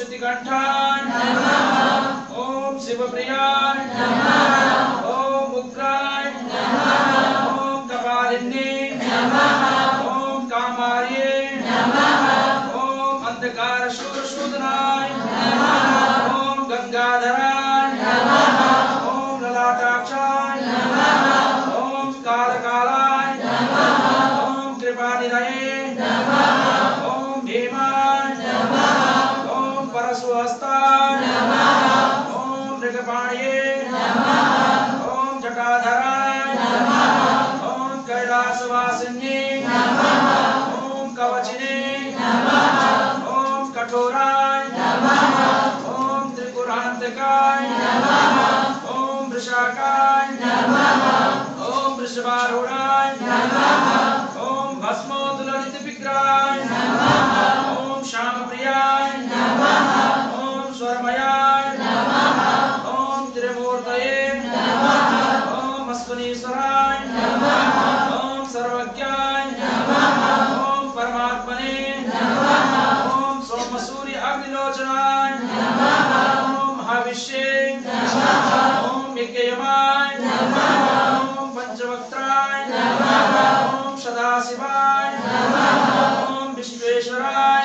श्रुतिकंठाय नमः। ओम शिवप्रियाय नमः। ओम उग्राय नमः। ओम कपालिन्ये नमः। ओम कामार्ये नमः। ओम अंधकार शूरशूदनाय नमः। ओम गंगाधराय नमः। ओम ललाटाक्षाय नमः। ओम कालकालाय नमः। ओम कृपानिधये नमः। ओम भीमाय नमः। ओम परशुहस्ताय नमः। ओम मृगपाणये नमः। ओम जटाधराय नमः। ओम कैलासवासिन्ये नमः। ओम कवचिने नमः। ओम कठोराय नमः। ओम त्रिपुरांतकाय नमः। ओम वृषाकाय नमः। ओम वृषभारूढ़ाय नमः। ओम भस्मोदुललित विग्रहाय नमः। ओम श्यामप्रियाय नमः। ओम स्वरमयाय नमः। ओम त्रिमूर्तये नमः। ओम अश्वनीश्वराय नमः। ओम सर्वज्ञाय नमः। ओम परमात्मने नमः। ओम सोमसूर्य अग्निलोचनाय नमः। ओम महाविष्ये नमः। ओम यज्ञयमाय नमः। ओम पंचवक्त्राय नमः। ओम सदाशिवाय नमः। ओम विश्वेश्वराय